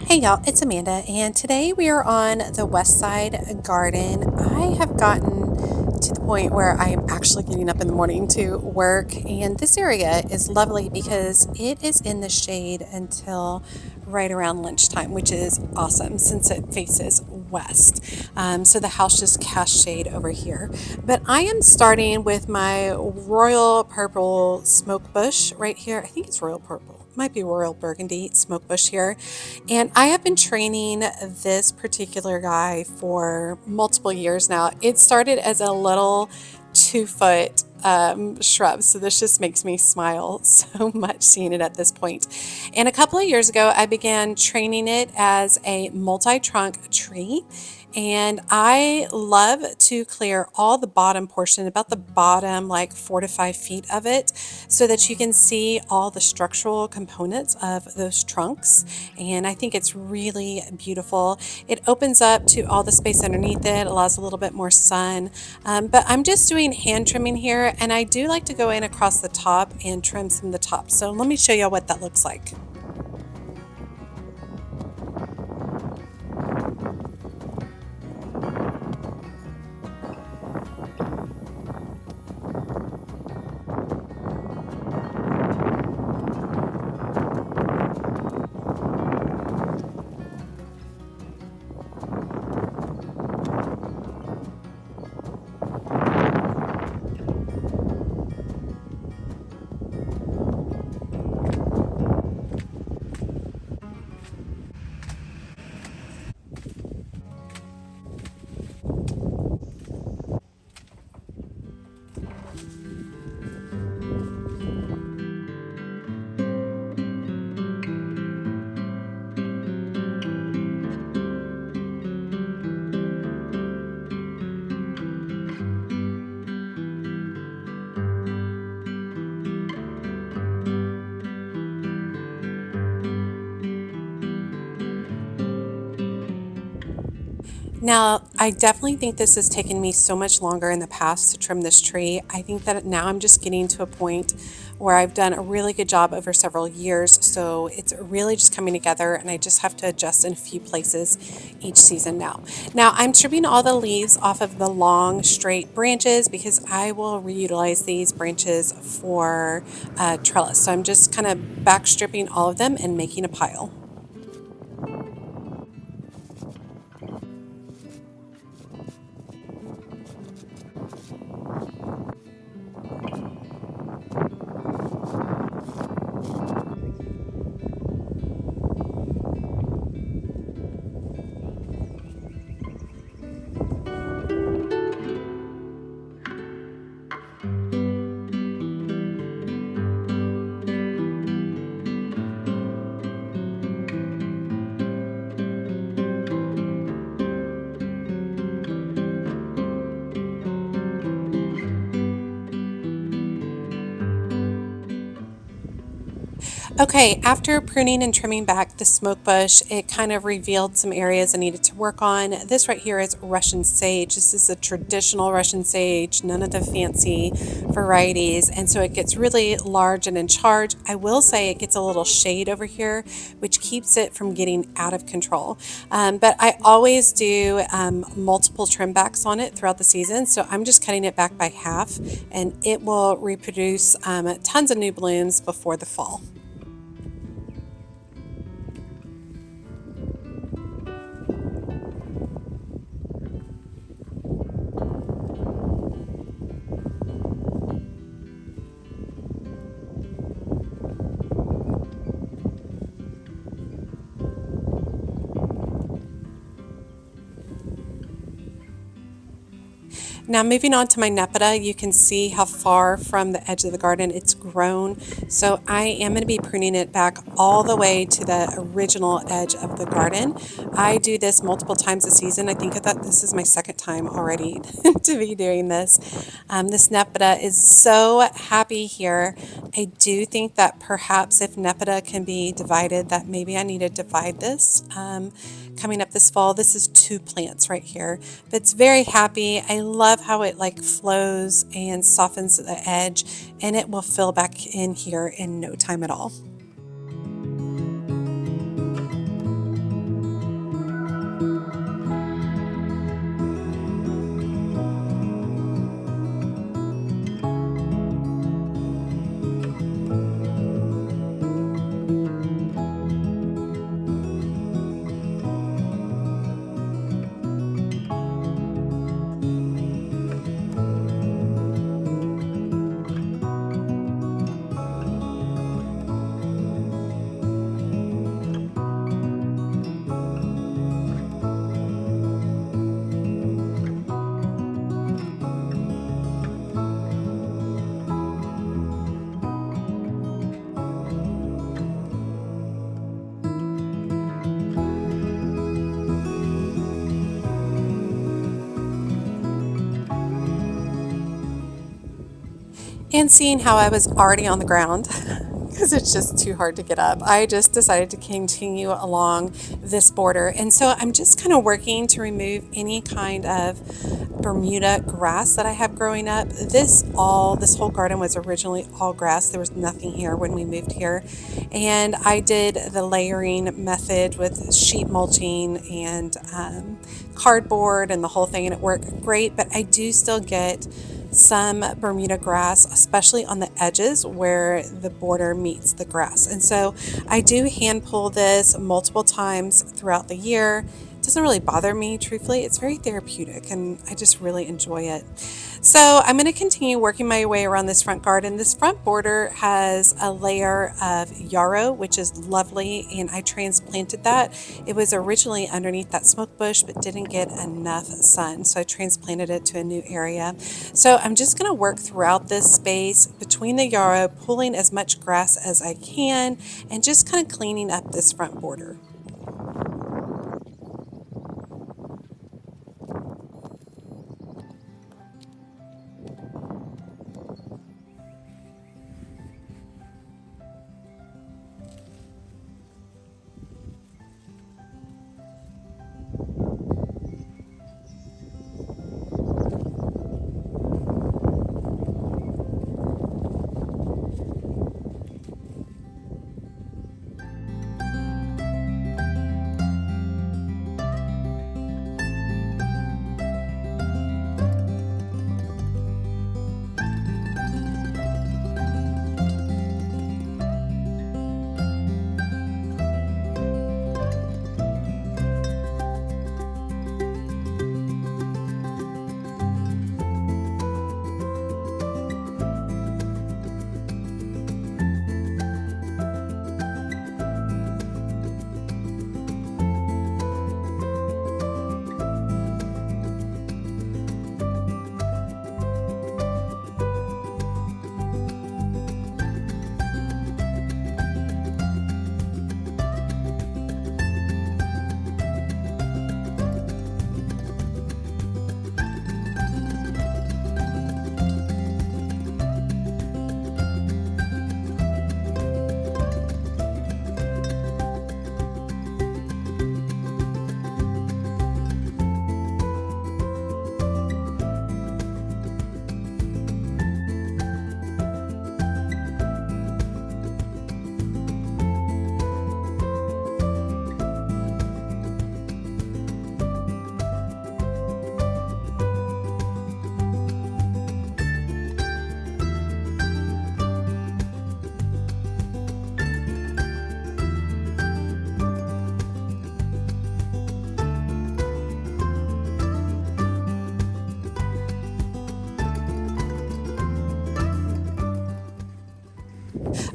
Hey y'all, it's Amanda, and today we are on the West Side Garden. I have gotten to the point where I am actually getting up in the morning to work, and this area is lovely because it is in the shade until right around lunchtime, which is awesome since it faces west. So the house just casts shade over here. But I am starting with my royal purple smoke bush right here. I think it's royal purple. It might be royal burgundy smoke bush here. And I have been training this particular guy for multiple years now. It started as a little 2 foot shrub. So this just makes me smile so much seeing it at this point. And a couple of years ago, I began training it as a multi-trunk tree. And I love to clear all the bottom portion, about the bottom like 4 to 5 feet of it, so that you can see all the structural components of those trunks. And I think it's really beautiful. It opens up to all the space underneath it, allows a little bit more sun. But I'm just doing hand trimming here, and I do like to go in across the top and trim some of the top. So let me show you what that looks like. Now, I definitely think this has taken me so much longer in the past to trim this tree. I think that now I'm just getting to a point where I've done a really good job over several years. So it's really just coming together, and I just have to adjust in a few places each season now. Now, I'm trimming all the leaves off of the long, straight branches because I will reutilize these branches for trellis. So I'm just kind of back stripping all of them and making a pile. Okay, after pruning and trimming back the smoke bush, it kind of revealed some areas I needed to work on. This right here is Russian sage. This is a traditional Russian sage, none of the fancy varieties. And so it gets really large and in charge. I will say it gets a little shade over here, which keeps it from getting out of control. But I always do multiple trim backs on it throughout the season. So I'm just cutting it back by half, and it will reproduce tons of new blooms before the fall. Now moving on to my nepeta, you can see how far from the edge of the garden it's grown. So I am going to be pruning it back all the way to the original edge of the garden. I do this multiple times a season. I think that this is my second time already to be doing this. This nepeta is so happy here. I do think that perhaps if nepeta can be divided, that maybe I need to divide this. Coming up this fall, this is two plants right here. But it's very happy. I love how it like flows and softens the edge, and it will fill back in here in no time at all. And seeing how I was already on the ground, because it's just too hard to get up, I just decided to continue along this border. And so I'm just kind of working to remove any kind of Bermuda grass that I have growing up. This whole garden was originally all grass. There was nothing here when we moved here. And I did the layering method with sheet mulching and cardboard and the whole thing, and it worked great. But I do still get some Bermuda grass, especially on the edges where the border meets the grass. And so I do hand pull this multiple times throughout the year. It doesn't really bother me, truthfully. It's very therapeutic and I just really enjoy it. So I'm going to continue working my way around this front garden. This front border has a layer of yarrow, which is lovely, and I transplanted that. It was originally underneath that smoke bush, but didn't get enough sun, so I transplanted it to a new area. So I'm just going to work throughout this space between the yarrow, pulling as much grass as I can, and just kind of cleaning up this front border.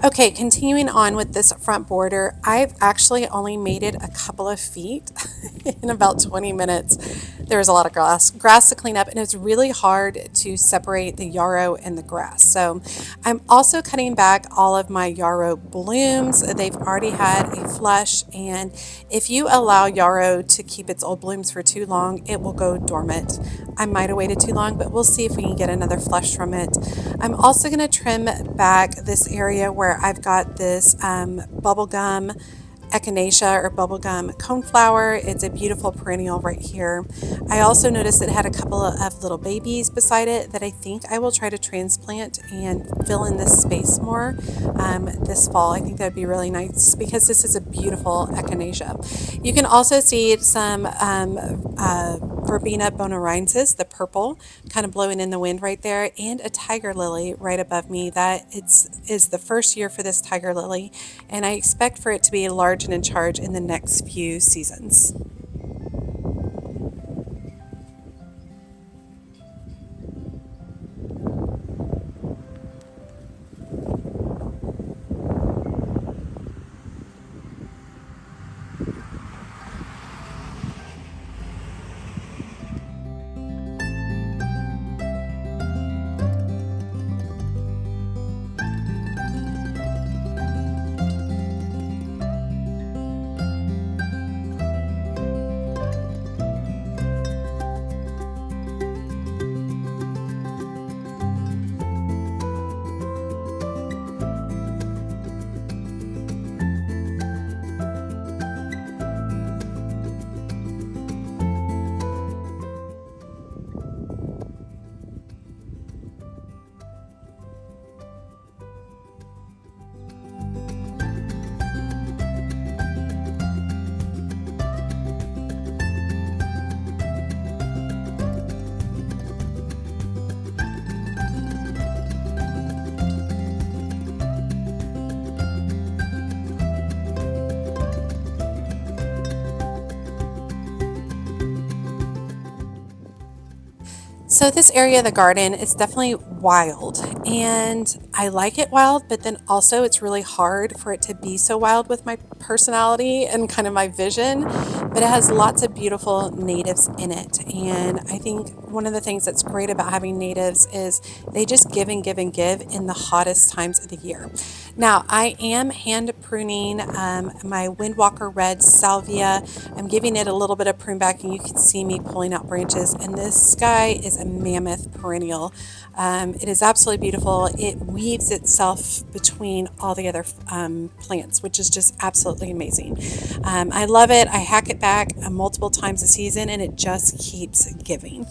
Okay, continuing on with this front border, I've actually only made it a couple of feet in about 20 minutes. There's a lot of grass to clean up, and it's really hard to separate the yarrow and the grass. So I'm also cutting back all of my yarrow blooms. They've already had a flush, and if you allow yarrow to keep its old blooms for too long, it will go dormant. I might have waited too long, but we'll see if we can get another flush from it. I'm also going to trim back this area where I've got this bubblegum echinacea or bubblegum coneflower. It's a beautiful perennial right here. I also noticed it had a couple of little babies beside it that I think I will try to transplant and fill in this space more this fall. I think that would be really nice because this is a beautiful echinacea. You can also see some Verbena bonarensis, the purple, kind of blowing in the wind right there, and a tiger lily right above me. That is the first year for this tiger lily, and I expect for it to be large and in charge in the next few seasons. So this area of the garden is definitely wild, and I like it wild, but then also it's really hard for it to be so wild with my personality and kind of my vision. But it has lots of beautiful natives in it, and I think one of the things that's great about having natives is they just give and give and give in the hottest times of the year. Now, I am hand pruning my Windwalker Red Salvia. I'm giving it a little bit of prune back, and you can see me pulling out branches. And this guy is a mammoth perennial. It is absolutely beautiful. It weaves itself between all the other plants, which is just absolutely amazing. I love it. I hack it back multiple times a season, and it just keeps giving.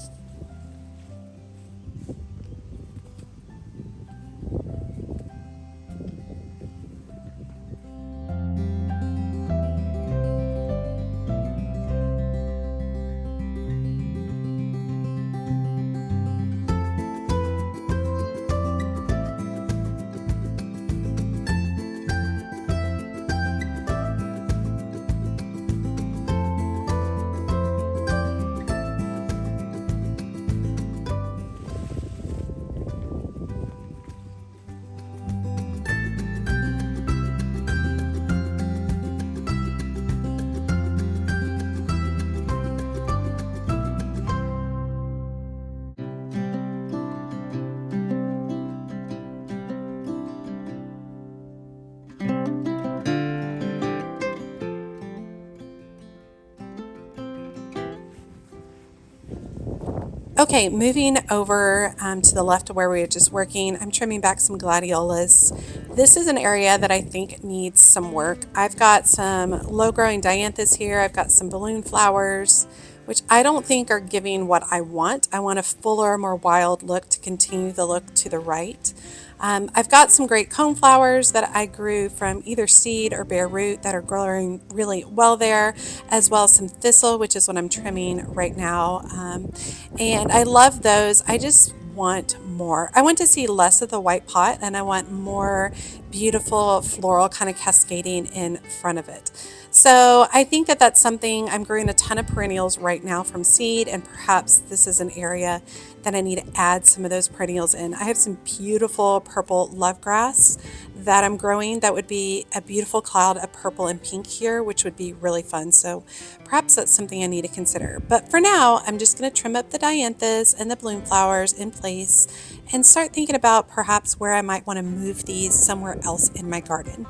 Okay, moving over to the left of where we were just working, I'm trimming back some gladiolas. This is an area that I think needs some work. I've got some low-growing dianthus here. I've got some balloon flowers, which I don't think are giving what I want. I want a fuller, more wild look to continue the look to the right. I've got some great cone flowers that I grew from either seed or bare root that are growing really well there, as well as some thistle, which is what I'm trimming right now. And I love those. I just want more. I want to see less of the white pot, and I want more beautiful floral kind of cascading in front of it. So I think that that's something. I'm growing a ton of perennials right now from seed, and perhaps this is an area that I need to add some of those perennials in. I have some beautiful purple love grass that I'm growing that would be a beautiful cloud of purple and pink here, which would be really fun. So perhaps that's something I need to consider. But for now, I'm just going to trim up the dianthus and the bloom flowers in place and start thinking about perhaps where I might want to move these somewhere else in my garden.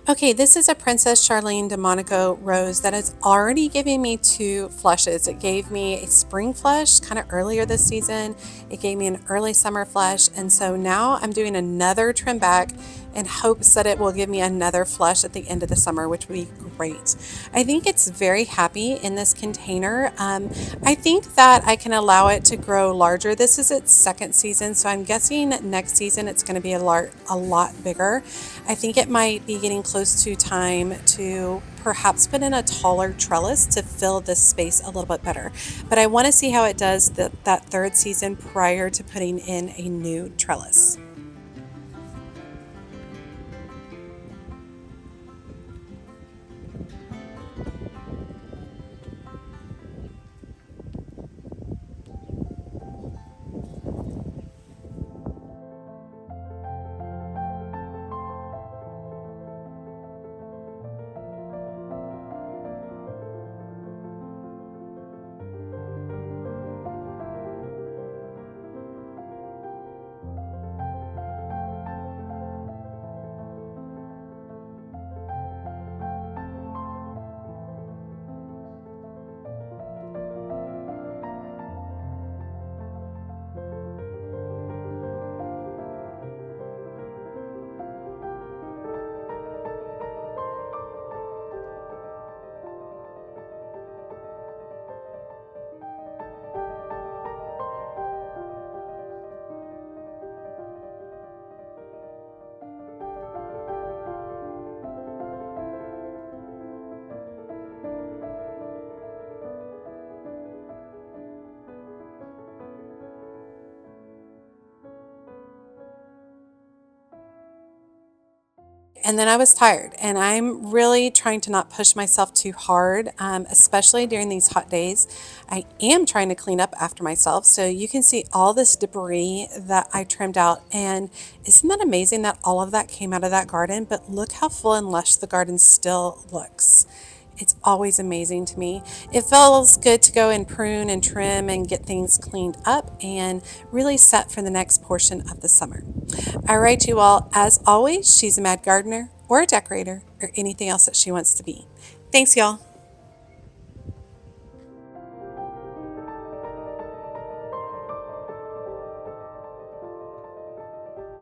Okay, this is a Princess Charlene de Monaco rose that is already giving me two flushes. It gave me a spring flush kind of earlier this season. It gave me an early summer flush. And so now I'm doing another trim back in hopes that it will give me another flush at the end of the summer, which would be great. I think it's very happy in this container. I think that I can allow it to grow larger. This is its second season, so I'm guessing next season it's going to be a lot bigger. I think it might be getting close to time to perhaps put in a taller trellis to fill this space a little bit better. But I want to see how it does that third season prior to putting in a new trellis. And then I was tired, and I'm really trying to not push myself too hard, especially during these hot days. I am trying to clean up after myself, so you can see all this debris that I trimmed out. And isn't that amazing that all of that came out of that garden? But look how full and lush the garden still looks. It's always amazing to me. It feels good to go and prune and trim and get things cleaned up and really set for the next portion of the summer. I write you all, as always, she's a mad gardener or a decorator or anything else that she wants to be. Thanks, y'all.